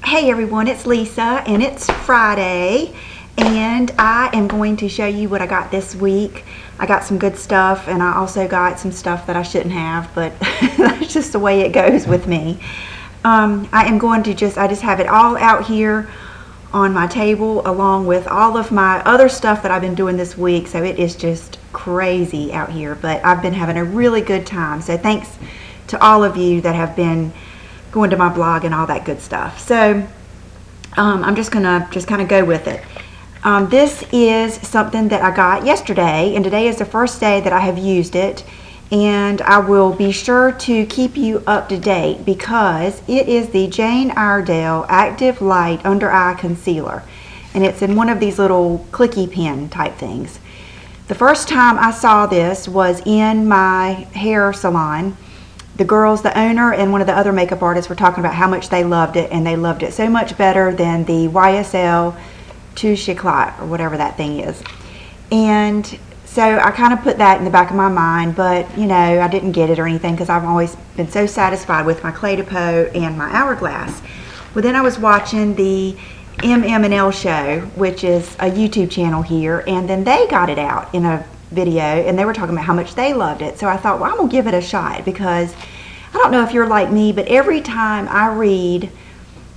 Hey everyone, it's Lisa and it's Friday and I am going to show you what I got this week. I got some good stuff and I also got some stuff that I shouldn't have, but that's just the way it goes with me. I just have it all out here on my table along with all of my other stuff that I've been doing this week, so it is just crazy out here, but I've been having a really good time. So thanks to all of you that have been going to my blog and all that good stuff. So I'm just gonna kind of go with it. This is something that I got yesterday, and today is the first day that I have used it, and I will be sure to keep you up to date because it is the Jane Iredale Active Light Under Eye Concealer, and it's in one of these little clicky pen type things. The first time I saw this was in my hair salon. The girls, the owner and one of the other makeup artists, were talking about how much they loved it, and they loved it so much better than the YSL xoxo or whatever that thing is. And so I kind of put that in the back of my mind, but you know, I didn't get it or anything because I've always been so satisfied with my Clé de Peau and my Hourglass. Well, then I was watching the MM&L show, which is a YouTube channel here, and then they got it out in a video and they were talking about how much they loved it. So I thought, well, I'm gonna give it a shot because I don't know if you're like me, but every time I read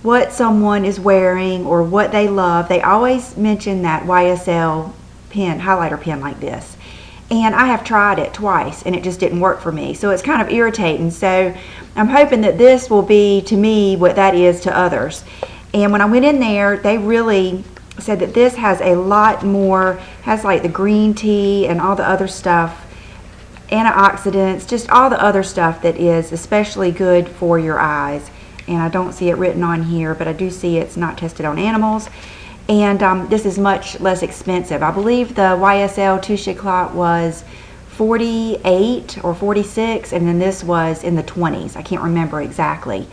what someone is wearing or what they love, they always mention that YSL pen, highlighter pen like this. And I have tried it twice and it just didn't work for me. So it's kind of irritating. So I'm hoping that this will be to me what that is to others. And when I went in there, they really said that this has a lot more, has like the green tea and all the other stuff, antioxidants, just all the other stuff that is especially good for your eyes. And I don't see it written on here, but I do see it's not tested on animals. And this is much less expensive. I believe the YSL xoxo was 48 or 46, and then this was in the 20s. I can't remember exactly.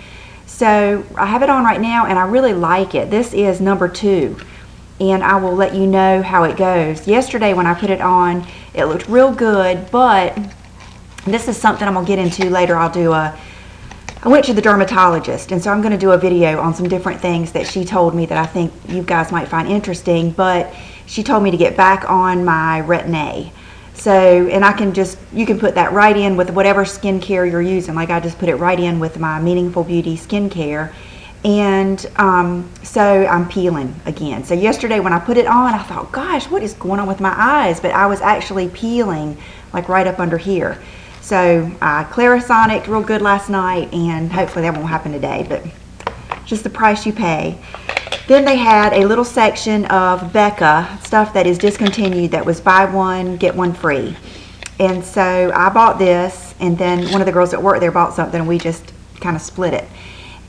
So I have it on right now and I really like it. This is number 2. And I will let you know how it goes. Yesterday when I put it on, it looked real good, but this is something I'm gonna get into later. I went to the dermatologist, and so I'm gonna do a video on some different things that she told me that I think you guys might find interesting, but she told me to get back on my Retin-A. So, and you can put that right in with whatever skincare you're using. Like I just put it right in with my Meaningful Beauty skincare. And so I'm peeling again. So yesterday when I put it on, I thought, gosh, what is going on with my eyes? But I was actually peeling like right up under here. So I Clarisonic real good last night, and hopefully that won't happen today, but just the price you pay. Then they had a little section of Becca stuff that is discontinued that was buy one, get one free. And so I bought this, and then one of the girls that work there bought something, and we just kind of split it.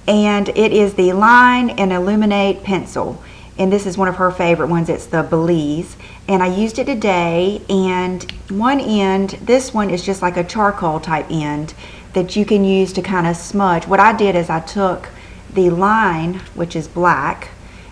And it is the Line and Illuminate pencil, and this is one of her favorite ones. It's the Belize, and I used it today, and one end, this one is just like a charcoal type end that you can use to kind of smudge. What I did is I took the Line, which is black,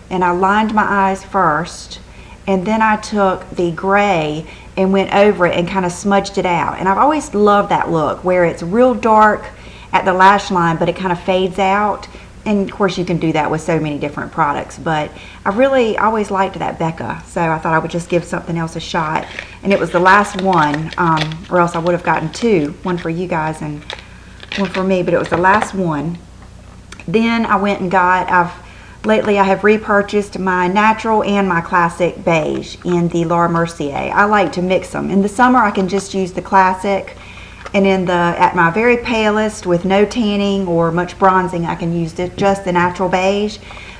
and I lined my eyes first, and then I took the gray and went over it and kind of smudged it out. And I've always loved that look where it's real dark at the lash line, but it kind of fades out. And of course you can do that with so many different products, but I really always liked that Becca, so I thought I would just give something else a shot. And it was the last one, or else I would have gotten 2, one for you guys and one for me, but it was the last one. Then I went and got, lately I have repurchased my natural and my classic beige in the Laura Mercier. I like to mix them. In the summer I can just use the classic, and at my very palest with no tanning or much bronzing, I can use just the natural beige.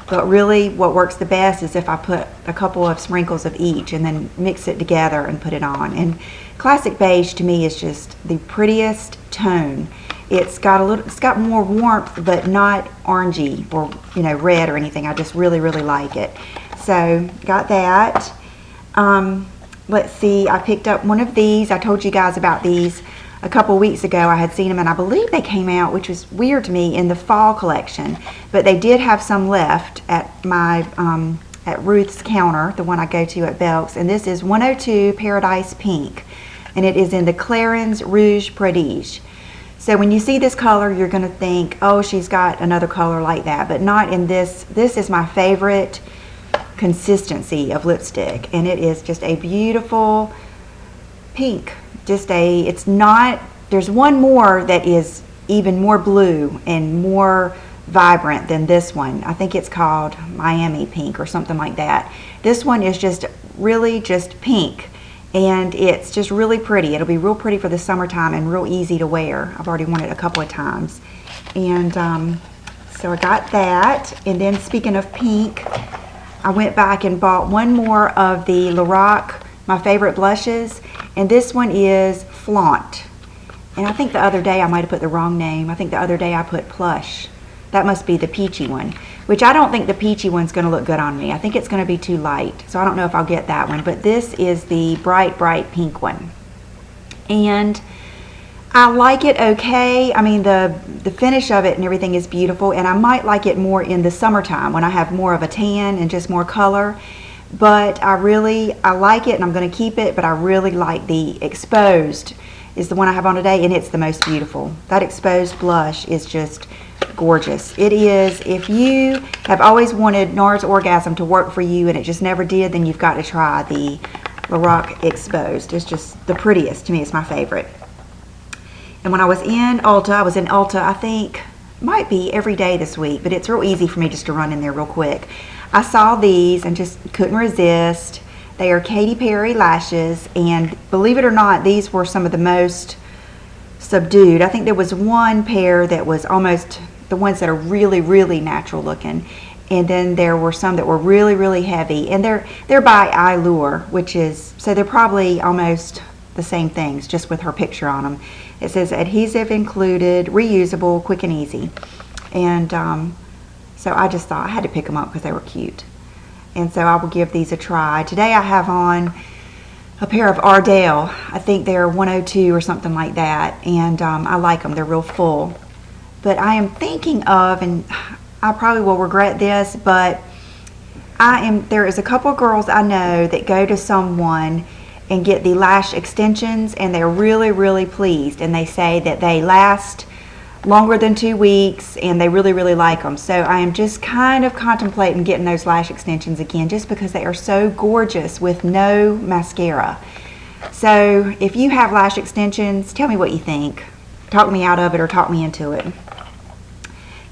But really what works the best is if I put a couple of sprinkles of each and then mix it together and put it on. And classic beige to me is just the prettiest tone. It's got more warmth, but not orangey or red or anything. I just really like it. So got that. Let's see, I picked up one of these. I told you guys about these a couple weeks ago. I had seen them, and I believe they came out, which was weird to me, in the fall collection, but they did have some left at my at Ruth's counter, the one I go to at Belk's, and this is 102 Paradise Pink, and it is in the Clarins Rouge Prodige. So when you see this color, you're going to think, oh, she's got another color like that, but not in this. This is my favorite consistency of lipstick, and it is just a beautiful pink. It's not, there's one more that is even more blue and more vibrant than this one. I think it's called Miami Pink or something like that. This one is just really just pink, and it's just really pretty. It'll be real pretty for the summertime and real easy to wear. I've already worn it a couple of times. And so I got that. And then speaking of pink, I went back and bought one more of the Lorac, my favorite blushes. And this one is Flaunt. And I think the other day I might have put the wrong name. I think the other day I put Plush. That must be the peachy one, which I don't think the peachy one's going to look good on me. I think it's going to be too light, so I don't know if I'll get that one. But this is the bright pink one, and I like it okay. I mean, the finish of it and everything is beautiful, and I might like it more in the summertime when I have more of a tan and just more color. But I like it, and I'm going to keep it. But I really like the Exposed is the one I have on today, and it's the most beautiful. That Exposed blush is just gorgeous. It is. If you have always wanted NARS Orgasm to work for you and it just never did, then you've got to try the Lorac Exposed. It's just the prettiest. To me, it's my favorite. And when I was in Ulta, I think might be every day this week, but it's real easy for me just to run in there real quick. I saw these and just couldn't resist. They are Katy Perry lashes, and believe it or not, these were some of the most subdued. I think there was one pair that was almost the ones that are really natural looking, and then there were some that were really heavy, and they're by Allure, which is, so they're probably almost the same things, just with her picture on them. It says adhesive included, reusable, quick and easy. And so I just thought I had to pick them up because they were cute, and so I will give these a try. Today I have on a pair of Ardell. I think they're 102 or something like that, and I like them. They're real full. But I am thinking of, and I probably will regret this, but there is a couple of girls I know that go to someone and get the lash extensions, and they're really pleased, and they say that they last longer than 2 weeks, and they really like them. So I am just kind of contemplating getting those lash extensions again, just because they are so gorgeous with no mascara. So if you have lash extensions, tell me what you think. Talk me out of it or talk me into it.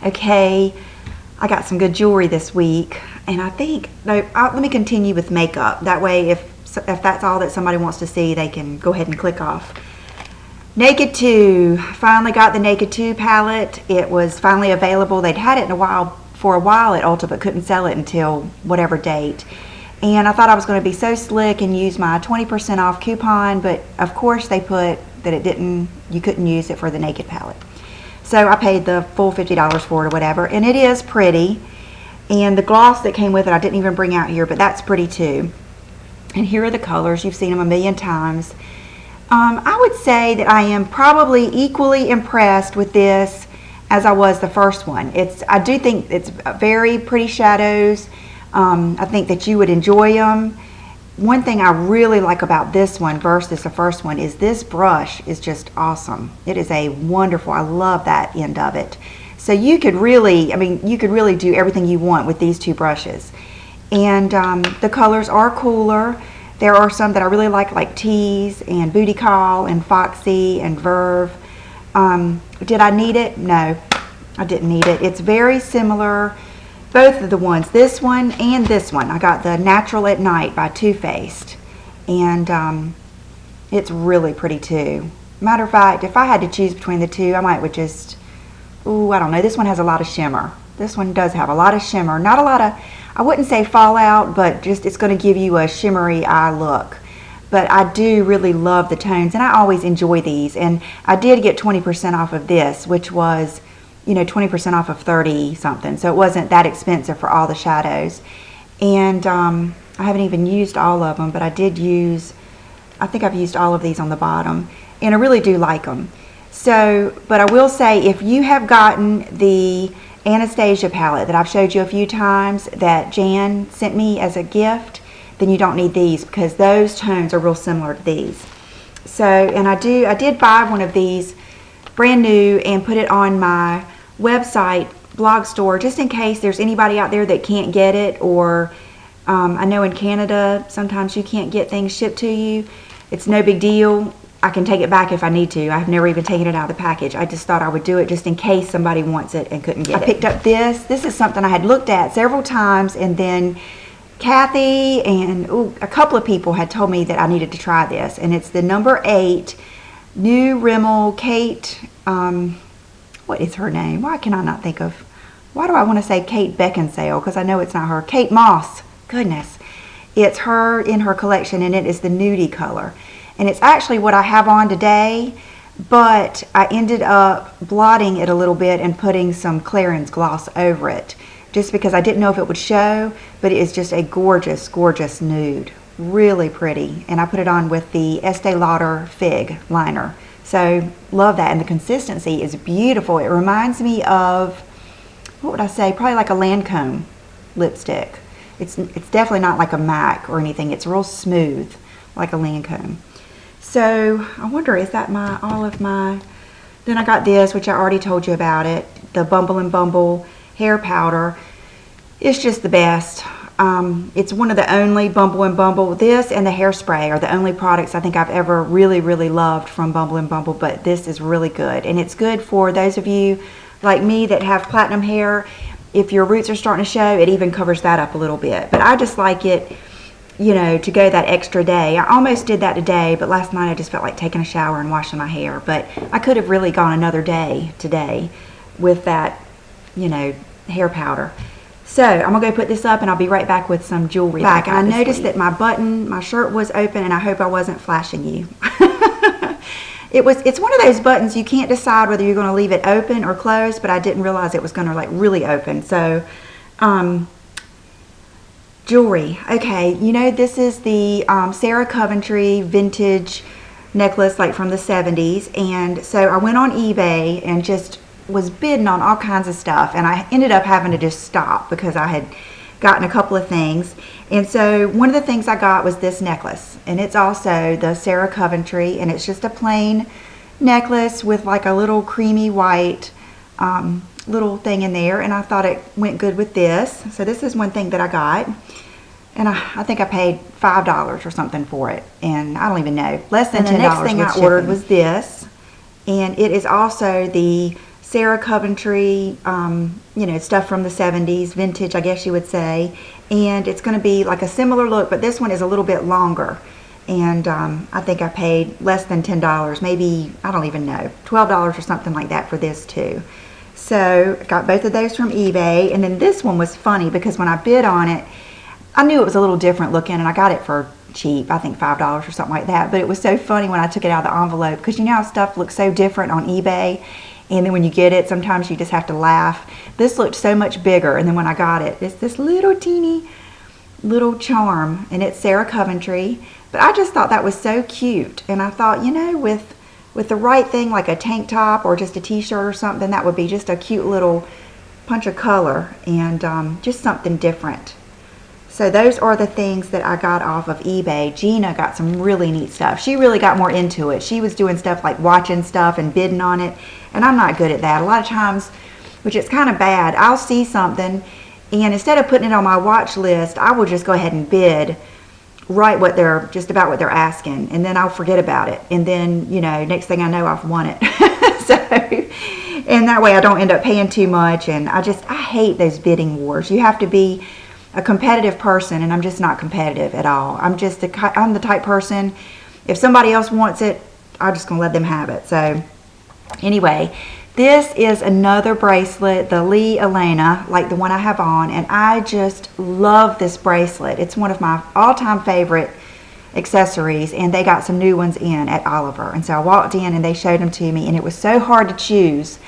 Okay, I got some good jewelry this week, and I think, let me continue with makeup. That way, if that's all that somebody wants to see, they can go ahead and click off. Naked 2, finally got the Naked 2 palette. It was finally available. They'd had it for a while at Ulta, but couldn't sell it until whatever date. And I thought I was going to be so slick and use my 20% off coupon, but of course they put that you couldn't use it for the Naked palette. So I paid the full $50 for it or whatever, and it is pretty. And the gloss that came with it, I didn't even bring out here, but that's pretty too. And here are the colors. You've seen them a million times. I would say that I am probably equally impressed with this as I was the first one. I do think it's very pretty shadows. I think that you would enjoy them. One thing I really like about this one versus the first one is this brush is just awesome. It is a wonderful, I love that end of it. So you could really, do everything you want with these two brushes. And the colors are cooler. There are some that I really like Tease and Booty Call and Foxy and Verve. Did I need it? No, I didn't need it. It's very similar, both of the ones, this one and this one. I got the Natural at Night by Too Faced, and it's really pretty too. Matter of fact, if I had to choose between the two, I might would just, I don't know. This one has a lot of shimmer. This one does have a lot of shimmer. Not a lot of, I wouldn't say fallout, but just it's going to give you a shimmery eye look. But I do really love the tones, and I always enjoy these. And I did get 20% off of this, which was, 20% off of 30 something. So it wasn't that expensive for all the shadows. And I haven't even used all of them, but I think I've used all of these on the bottom. And I really do like them. So, but I will say, if you have gotten the Anastasia palette that I've showed you a few times that Jan sent me as a gift, then you don't need these, because those tones are real similar to these. So, and I did buy one of these brand new, and put it on my website blog store just in case there's anybody out there that can't get it, or I know in Canada sometimes you can't get things shipped to you. It's no big deal. I can take it back if I need to. I've never even taken it out of the package. I just thought I would do it just in case somebody wants it and couldn't get it. I picked up this. This is something I had looked at several times, and then Kathy and a couple of people had told me that I needed to try this, and it's the number 8 new Rimmel Kate, what is her name? Why can I not think of, why do I want to say Kate Beckinsale? Because I know it's not her. Kate Moss. Goodness. It's her in her collection, and it is the nudie color. And it's actually what I have on today, but I ended up blotting it a little bit and putting some Clarins gloss over it, just because I didn't know if it would show, but it is just a gorgeous, gorgeous nude. Really pretty. And I put it on with the Estee Lauder Fig liner. So, love that. And the consistency is beautiful. It reminds me of, what would I say, probably like a Lancome lipstick. It's definitely not like a MAC or anything. It's real smooth, like a Lancome. So, I wonder, is that all of my... Then I got this, which I already told you about it. The Bumble and Bumble hair powder. It's just the best. It's one of the only Bumble and Bumble. This and the hairspray are the only products I think I've ever really, really loved from Bumble and Bumble, but this is really good. And it's good for those of you like me that have platinum hair. If your roots are starting to show, it even covers that up a little bit. But I just like it, you know, to go that extra day. I almost did that today, but last night I just felt like taking a shower and washing my hair. But I could have really gone another day today with that, you know, hair powder. So I'm gonna go put this up, and I'll be right back with some jewelry. And I noticed that my shirt was open, and I hope I wasn't flashing you. It's one of those buttons you can't decide whether you're gonna leave it open or closed, but I didn't realize it was gonna like really open. So jewelry. Okay, you know, this is the Sarah Coventry vintage necklace, like from the 70s. And so I went on eBay and just was bidding on all kinds of stuff, and I ended up having to just stop because I had gotten a couple of things. And so one of the things I got was this necklace, and it's also the Sarah Coventry, and it's just a plain necklace with like a little creamy white little thing in there, and I thought it went good with this. So this is one thing that I got, and I think I paid $5 or something for it, and I don't even know, less than $10. The next thing I ordered was this, and it is also the Sarah Coventry, you know, stuff from the 70s, vintage, I guess you would say. And it's going to be like a similar look, but this one is a little bit longer. And I think I paid less than $10, maybe, I don't even know, $12 or something like that for this too. So I got both of those from eBay. And then this one was funny because when I bid on it, I knew it was a little different looking, and I got it for cheap, I think $5 or something like that. But it was so funny when I took it out of the envelope, because you know how stuff looks so different on eBay, and then when you get it, sometimes you just have to laugh. This looked so much bigger, and then when I got it, it's this little teeny little charm, and it's Sarah Coventry. But I just thought that was so cute, and I thought, you know, with the right thing, like a tank top or just a t-shirt or something, that would be just a cute little punch of color, and just something different. So those are the things that I got off of eBay. Gina got some really neat stuff. She really got more into it. She was doing stuff like watching stuff and bidding on it, and I'm not good at that. A lot of times, which is kind of bad, I'll see something, and instead of putting it on my watch list, I will just go ahead and bid right just about what they're asking, and then I'll forget about it. And then, you know, next thing I know, I've won it. So, and that way I don't end up paying too much, and I hate those bidding wars. You have to be a competitive person, and I'm just not competitive at all. I'm the type person, if somebody else wants it, I'm just gonna let them have it. So anyway, this is another bracelet, the Leighelena, like the one I have on, and I just love this bracelet. It's one of my all-time favorite accessories, and they got some new ones in at Oliver. And so I walked in and they showed them to me, and it was so hard to choose,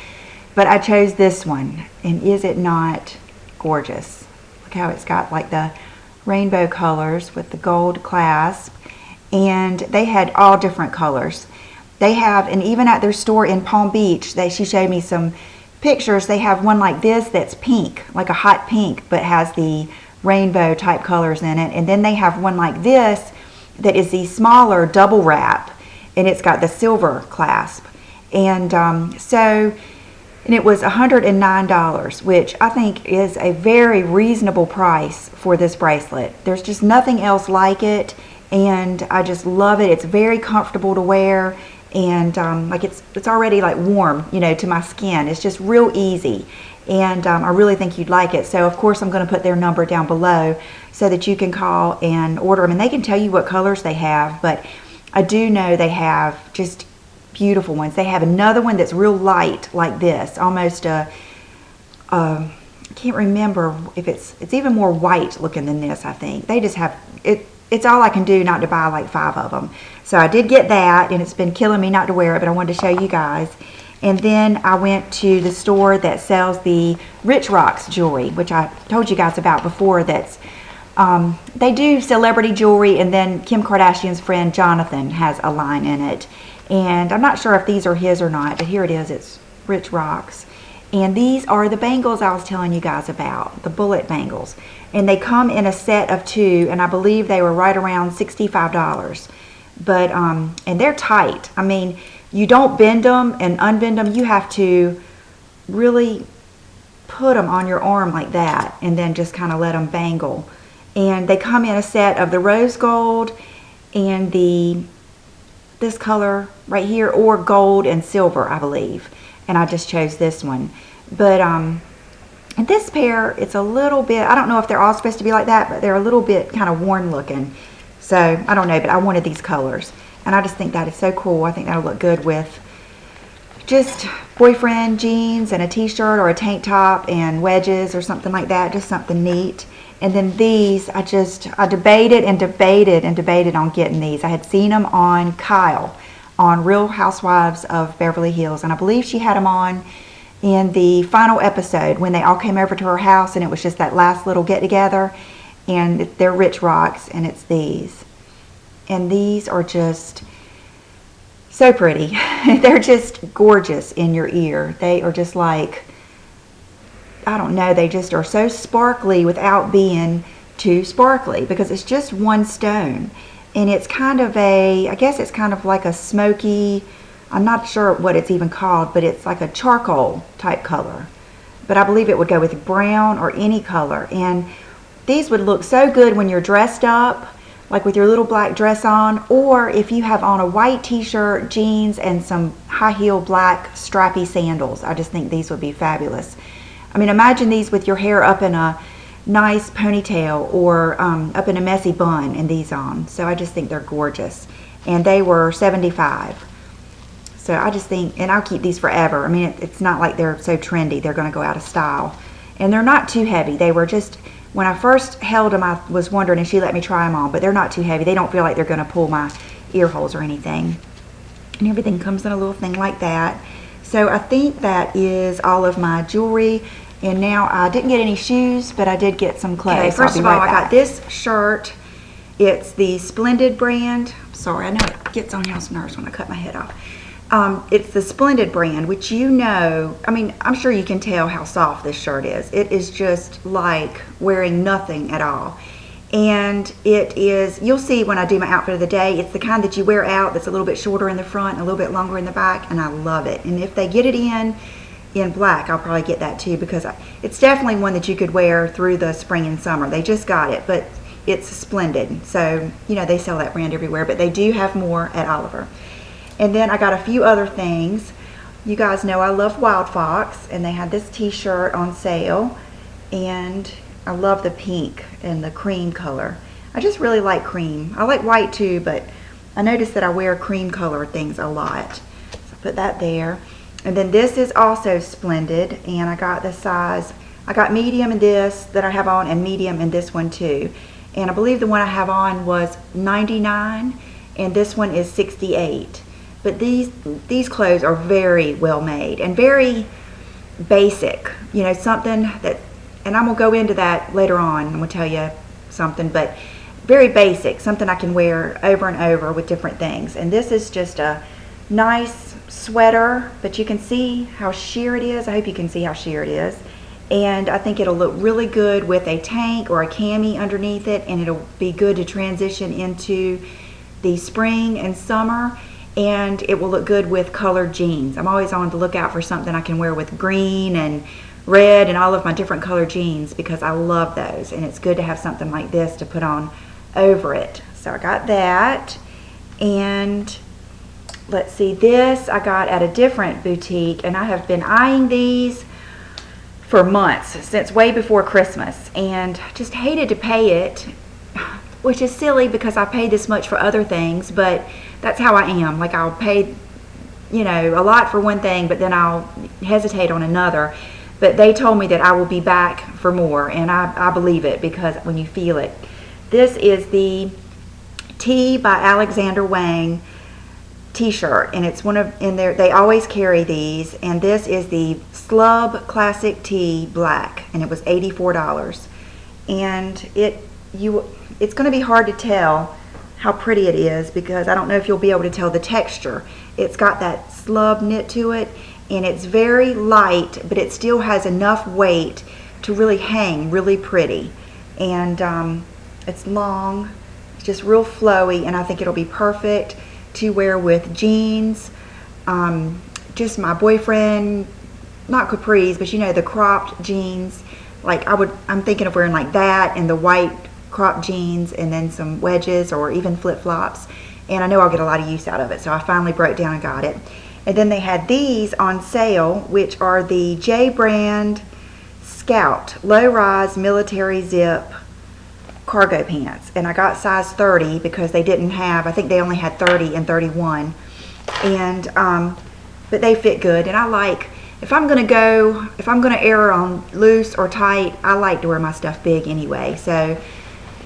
but I chose this one. And is it not gorgeous? Look how it's got like the rainbow colors with the gold clasp, and they had all different colors. They have, and even at their store in Palm Beach, she showed me some pictures. They have one like this that's pink, like a hot pink, but has the rainbow type colors in it. And then they have one like this that is the smaller double wrap, and it's got the silver clasp. And and it was $109, which I think is a very reasonable price for this bracelet. There's just nothing else like it, and I just love it. It's very comfortable to wear, and like it's already like warm, you know, to my skin. It's just real easy, and I really think you'd like it. So of course I'm going to put their number down below so that you can call and order them, and they can tell you what colors they have. But I do know they have just beautiful ones. They have another one that's real light like this, almost I can't remember if it's even more white looking than this. I think they just have it. It's all I can do not to buy like 5 of them. So I did get that, and it's been killing me not to wear it, but I wanted to show you guys. And then I went to the store that sells the RichRocks jewelry, which I told you guys about before. That's they do celebrity jewelry, and then Kim Kardashian's friend Jonathan has a line in it. And I'm not sure if these are his or not, but here it is. It's RichRocks. And these are the bangles I was telling you guys about, the bullet bangles. And they come in a set of 2, and I believe they were right around $65. But, and they're tight. I mean, you don't bend them and unbend them. You have to really put them on your arm like that, and then just kind of let them bangle. And they come in a set of the rose gold and this color right here, or gold and silver, I believe. And I just chose this one. But and this pair, it's a little bit, I don't know if they're all supposed to be like that, but they're a little bit kind of worn looking. So I don't know, but I wanted these colors, and I just think that is so cool. I think that'll look good with just boyfriend jeans and a t-shirt or a tank top and wedges or something like that, just something neat. And then these, I debated and debated and debated on getting these. I had seen them on Kyle on Real Housewives of Beverly Hills, and I believe she had them on in the final episode when they all came over to her house, and it was just that last little get together. And they're RichRocks, and it's these. And these are just so pretty. They're just gorgeous in your ear. They are just like, I don't know, they just are so sparkly without being too sparkly, because it's just one stone. And it's kind of I guess it's kind of like a smoky, I'm not sure what it's even called, but it's like a charcoal type color. But I believe it would go with brown or any color. And these would look so good when you're dressed up, like with your little black dress on, or if you have on a white t-shirt, jeans, and some high heel black strappy sandals. I just think these would be fabulous. I mean, imagine these with your hair up in a nice ponytail, or up in a messy bun, and these on. So I just think they're gorgeous. And they were $75. So I just think, and I'll keep these forever. I mean, it's not like they're so trendy. They're going to go out of style. And they're not too heavy. They were just, when I first held them, I was wondering if she let me try them on, but they're not too heavy. They don't feel like they're going to pull my ear holes or anything. And everything comes in a little thing like that. So I think that is all of my jewelry. And now I didn't get any shoes, but I did get some clothes. Okay, first of all, I got this shirt. It's the Splendid brand. Sorry, I know it gets on y'all's nerves when I cut my head off. It's the Splendid brand, which, you know, I mean, I'm sure you can tell how soft this shirt is. It is just like wearing nothing at all. And it is, you'll see when I do my outfit of the day, it's the kind that you wear out that's a little bit shorter in the front and a little bit longer in the back, and I love it. And if they get it in black, I'll probably get that too, because it's definitely one that you could wear through the spring and summer. They just got it, but it's Splendid. So, you know, they sell that brand everywhere, but they do have more at Oliver. And then I got a few other things. You guys know I love Wild Fox, and they had this t-shirt on sale, and I love the pink and the cream color. I just really like cream. I like white too, but I noticed that I wear cream colored things a lot. So I put that there. And then this is also Splendid, and I got the size, I got medium in this that I have on, and medium in this one too. And I believe the one I have on was 99, and this one is 68. But these clothes are very well made and very basic. You know, something that, and I'm going to go into that later on. I'm going to tell you something, but very basic. Something I can wear over and over with different things. And this is just a nice sweater, but you can see how sheer it is. I hope you can see how sheer it is. And I think it'll look really good with a tank or a cami underneath it, and it'll be good to transition into the spring and summer. and it will look good with colored jeans. I'm always on the lookout for something I can wear with green and red and all of my different colored jeans because I love those, and it's good to have something like this to put on over it. So I got that, and let's see, this I got at a different boutique, and I have been eyeing these for months, since way before Christmas, and just hated to pay it, which is silly because I paid this much for other things, but that's how I am. Like, I'll pay, you know, a lot for one thing, but then I'll hesitate on another. But they told me that I will be back for more, and I believe it because when you feel it. This is the T by Alexander Wang t-shirt, and it's one of, in there, they always carry these, and this is the Slub Classic T Black, and it was $84. And it's going to be hard to tell how pretty it is because I don't know if you'll be able to tell the texture. It's got that slub knit to it, and it's very light, but it still has enough weight to really hang really pretty. And it's long, it's just real flowy, and I think it'll be perfect to wear with jeans. Just my boyfriend, not capris, but you know, the cropped jeans. Like, I'm thinking of wearing like that and the white cropped jeans and then some wedges or even flip-flops, and I know I'll get a lot of use out of it, so I finally broke down and got it. And then they had these on sale, which are the J brand Scout low-rise military zip cargo pants, and I got size 30 because they didn't have, I think they only had 30 and 31, and but they fit good. And I like, if I'm gonna err on loose or tight, I like to wear my stuff big anyway. So,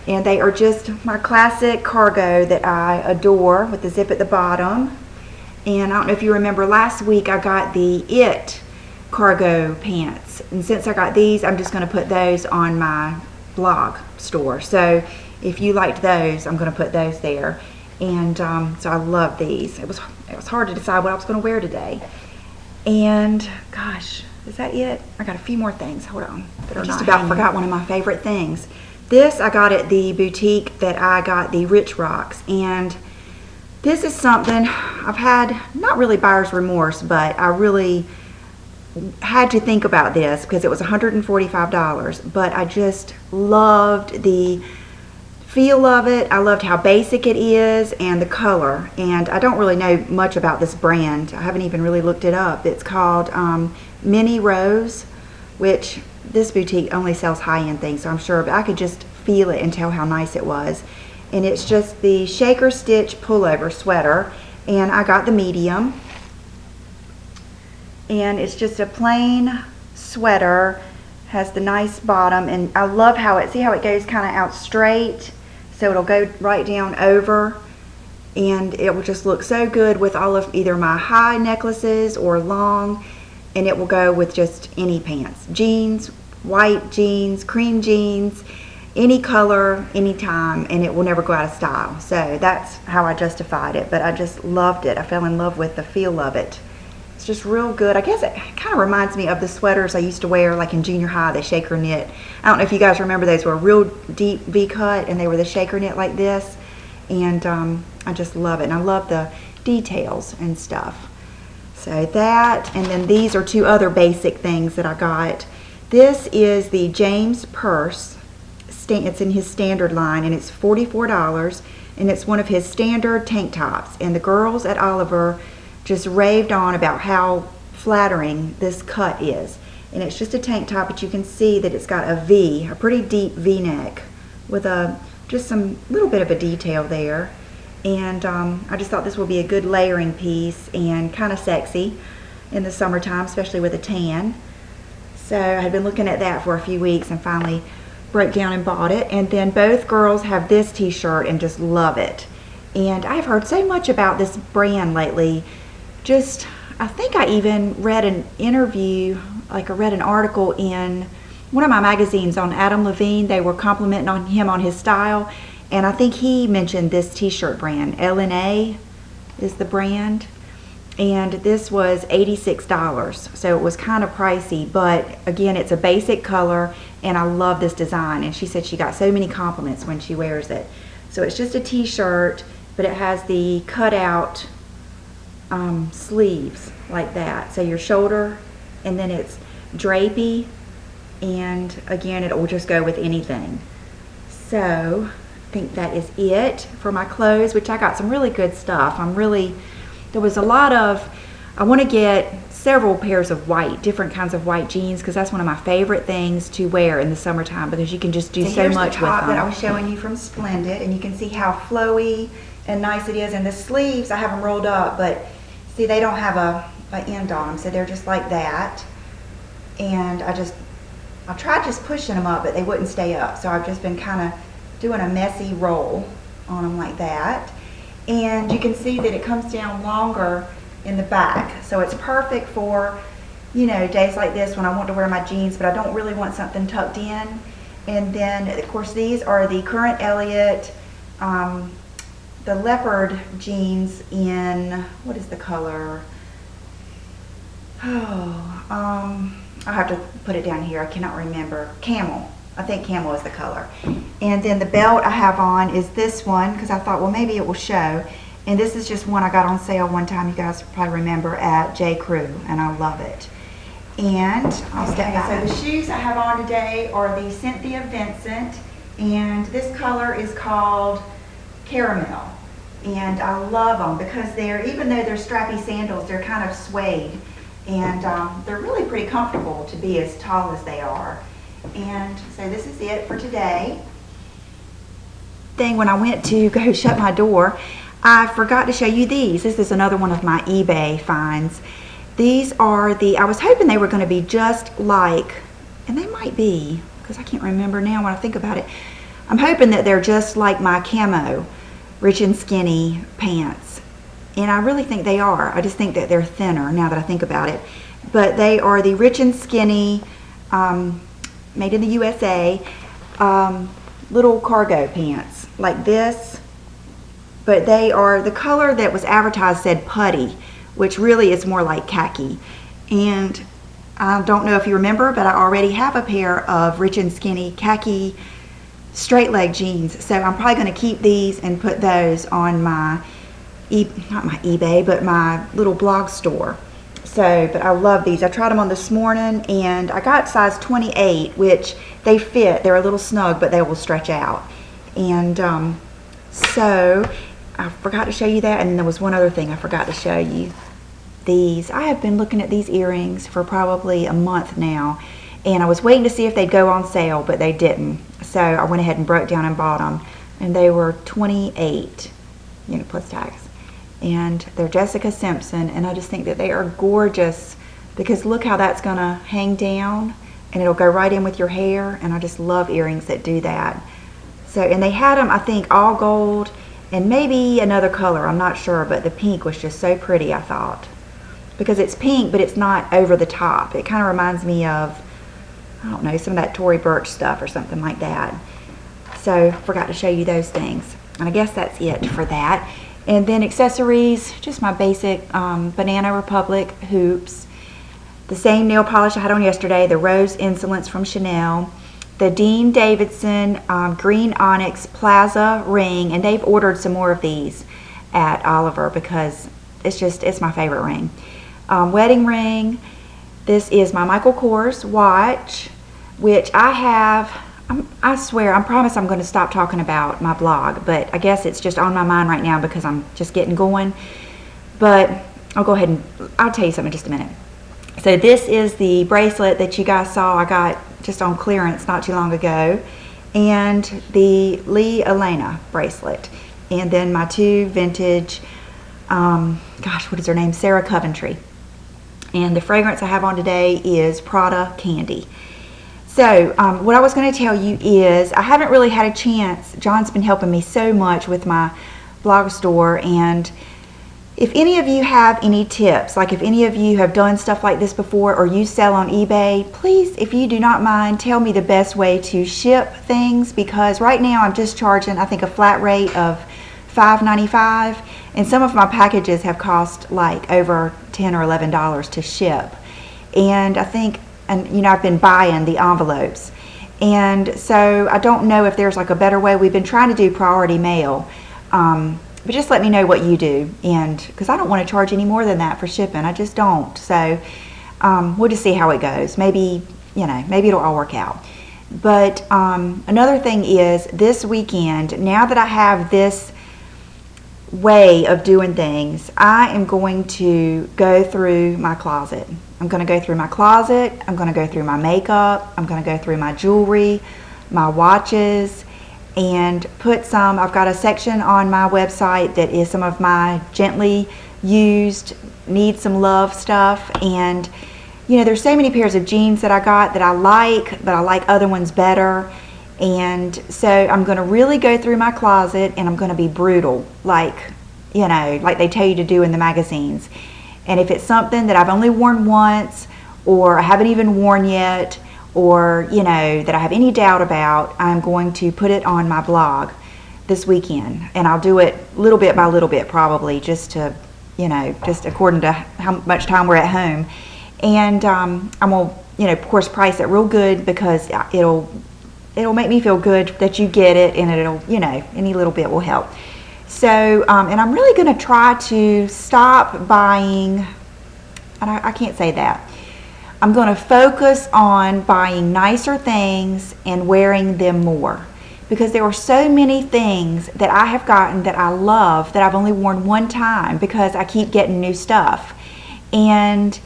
and they are just my classic cargo that I adore with the zip at the bottom. And I don't know if you remember last week I got the It cargo pants, and since I got these, I'm just going to put those on my blog store. So if you liked those, I'm going to put those there. And so I love these. It was hard to decide what I was going to wear today. And gosh, is that it? I got a few more things. Hold on. I just about forgot one of my favorite things. This I got at the boutique that I got the RichRocks, and this is something I've had, not really buyer's remorse, but I really had to think about this because it was $145, but I just loved the feel of it. I loved how basic it is and the color, and I don't really know much about this brand. I haven't even really looked it up. It's called Mini Rose, which this boutique only sells high-end things, so I'm sure, but I could just feel it and tell how nice it was. And it's just the shaker stitch pullover sweater, and I got the medium, and it's just a plain sweater, has the nice bottom, and I love how it, see how it goes kind of out straight, so it'll go right down over, and it will just look so good with all of either my high necklaces or long, and it will go with just any pants, jeans, white jeans, cream jeans, any color, anytime, and it will never go out of style. So that's how I justified it, but I just loved it. I fell in love with the feel of it. It's just real good. I guess it kind of reminds me of the sweaters I used to wear like in junior high, the shaker knit. I don't know if you guys remember, those were real deep V-cut, and they were the shaker knit like this, and I just love it, and I love the details and stuff. So that, and then these are two other basic things that I got. This is the James purse. It's in his standard line, and it's $44, and it's one of his standard tank tops, and the girls at Oliver just raved on about how flattering this cut is. And it's just a tank top, but you can see that it's got a V, a pretty deep V neck with just some little bit of a detail there. And I just thought this would be a good layering piece and kind of sexy in the summertime, especially with a tan. So I had been looking at that for a few weeks and finally broke down and bought it. And then both girls have this t-shirt and just love it. And I've heard so much about this brand lately. Just, I think I even read an interview, like I read an article in one of my magazines on Adam Levine. They were complimenting on him on his style, and I think he mentioned this t-shirt brand. LNA is the brand, and this was $86, so it was kind of pricey, but again, it's a basic color, and I love this design. And she said she got so many compliments when she wears it. So it's just a t-shirt, but it has the cutout sleeves like that. So your shoulder, and then it's drapey, and again, it will just go with anything. So I think that is it for my clothes, which I got some really good stuff. There was a lot of, I want to get several pairs of different kinds of white jeans, because that's one of my favorite things to wear in the summertime, because you can just do so much with them. Here's the top that I was showing you from Splendid, and you can see how flowy and nice it is. And the sleeves, I have them rolled up, but see, they don't have an end on them, so they're just like that. And I tried just pushing them up, but they wouldn't stay up, so I've just been kind of doing a messy roll on them like that. And you can see that it comes down longer in the back, so it's perfect for, you know, days like this when I want to wear my jeans but I don't really want something tucked in. And then of course these are the Current Elliott the leopard jeans in, what is the color? I'll have to put it down here, I cannot remember. Camel, I think camel is the color. And then the belt I have on is this one, because I thought, well, maybe it will show. And this is just one I got on sale one time, you guys probably remember, at J. Crew, and I love it. And I'll step back. So the shoes I have on today are the Cynthia Vincent, and this color is called Caramel. And I love them because even though they're strappy sandals, they're kind of suede. And they're really pretty comfortable to be as tall as they are. And so this is it for today. When I went to go shut my door, I forgot to show you these. This is another one of my eBay finds. These are I was hoping they were going to be just like, and they might be, because I can't remember now when I think about it. I'm hoping that they're just like my camo Rich and Skinny pants. And I really think they are. I just think that they're thinner now that I think about it. But they are the Rich and Skinny, made in the USA, little cargo pants like this. But they are, the color that was advertised said putty, which really is more like khaki. And I don't know if you remember, but I already have a pair of Rich and Skinny khaki straight leg jeans. So I'm probably going to keep these and put those on my, not my eBay, but my little blog store. So, but I love these. I tried them on this morning, and I got size 28, which they fit. They're a little snug, but they will stretch out. And so I forgot to show you that. And there was one other thing I forgot to show you. These, I have been looking at these earrings for probably a month now, and I was waiting to see if they'd go on sale, but they didn't. So I went ahead and broke down and bought them, and they were 28, you know, plus tax. And they're Jessica Simpson, and I just think that they are gorgeous, because look how that's gonna hang down and it'll go right in with your hair, and I just love earrings that do that. So, and they had them, I think, all gold and maybe another color, I'm not sure, but the pink was just so pretty, I thought. Because it's pink, but it's not over the top. It kind of reminds me of, I don't know, some of that Tory Burch stuff or something like that. So, forgot to show you those things. And I guess that's it for that. And then accessories, just my basic Banana Republic hoops. The same nail polish I had on yesterday, the Rose Insolence from Chanel. The Dean Davidson Green Onyx Plaza ring. And they've ordered some more of these at Oliver because it's my favorite ring. Wedding ring. This is my Michael Kors watch, which I have. I swear, I promise I'm going to stop talking about my blog, but I guess it's just on my mind right now because I'm just getting going. But I'll go ahead and I'll tell you something in just a minute. So this is the bracelet that you guys saw I got just on clearance not too long ago, and the Leighelena bracelet, and then my two vintage, gosh, what is her name? Sarah Coventry. And the fragrance I have on today is Prada Candy. So what I was going to tell you is I haven't really had a chance. John's been helping me so much with my blog store, and if any of you have any tips, like if any of you have done stuff like this before or you sell on eBay, please, if you do not mind, tell me the best way to ship things, because right now I'm just charging, I think, a flat rate of $5.95, and some of my packages have cost like over $10 or $11 to ship. And I think, and you know, I've been buying the envelopes, and so I don't know if there's like a better way. We've been trying to do priority mail, but just let me know what you do, and because I don't want to charge any more than that for shipping. I just don't. So we'll just see how it goes. Maybe, you know, maybe it'll all work out. But another thing is, this weekend, now that I have this way of doing things, I am going to go through my closet. I'm going to go through my closet. I'm going to go through my makeup. I'm going to go through my jewelry, my watches, and put some, I've got a section on my website that is some of my gently used, need some love stuff. And you know, there's so many pairs of jeans that I got that I like, but I like other ones better. And so I'm going to really go through my closet, and I'm going to be brutal, like, you know, like they tell you to do in the magazines. And if it's something that I've only worn once, or I haven't even worn yet, or, you know, that I have any doubt about, I'm going to put it on my blog this weekend. And I'll do it little bit by little bit, probably, just to, you know, just according to how much time we're at home. And I'm going to, you know, of course, price it real good, because it'll make me feel good that you get it, and it'll, you know, any little bit will help. So, and I'm really going to try to stop buying, and I can't say that. I'm going to focus on buying nicer things and wearing them more, because there are so many things that I have gotten that I love that I've only worn one time, because I keep getting new stuff. And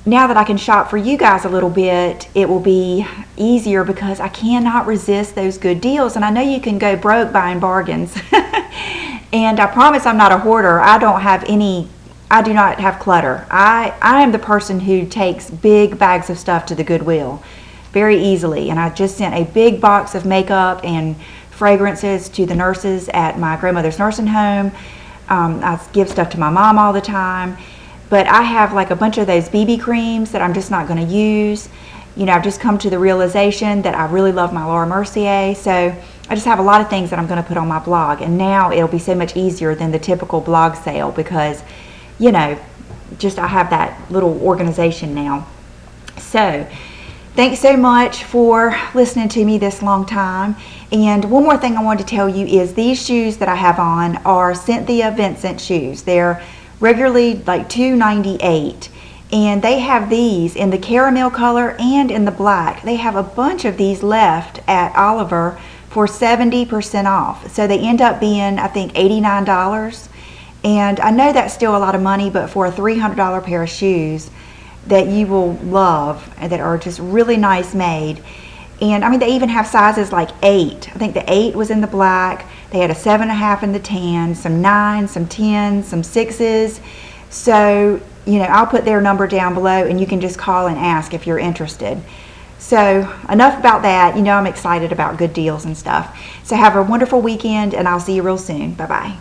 now that I can shop for you guys a little bit, it will be easier, because I cannot resist those good deals. And I know you can go broke buying bargains. And I promise I'm not a hoarder. I do not have clutter. I am the person who takes big bags of stuff to the Goodwill very easily. And I just sent a big box of makeup and fragrances to the nurses at my grandmother's nursing home. I give stuff to my mom all the time. But I have like a bunch of those BB creams that I'm just not going to use. You know, I've just come to the realization that I really love my Laura Mercier. So I just have a lot of things that I'm going to put on my blog. And now it'll be so much easier than the typical blog sale, because, you know, just I have that little organization now. So thanks so much for listening to me this long time. And one more thing I wanted to tell you is these shoes that I have on are Cynthia Vincent shoes. They're regularly like $2.98, and they have these in the caramel color and in the black. They have a bunch of these left at Oliver for 70% off. So they end up being, I think, $89. And I know that's still a lot of money, but for a $300 pair of shoes that you will love and that are just really nice made. And I mean, they even have sizes like 8. I think the 8 was in the black. They had a 7.5 in the tan, some 9s, some 10s, some 6s. So, you know, I'll put their number down below, and you can just call and ask if you're interested. So enough about that. You know, I'm excited about good deals and stuff. So have a wonderful weekend, and I'll see you real soon. Bye-bye.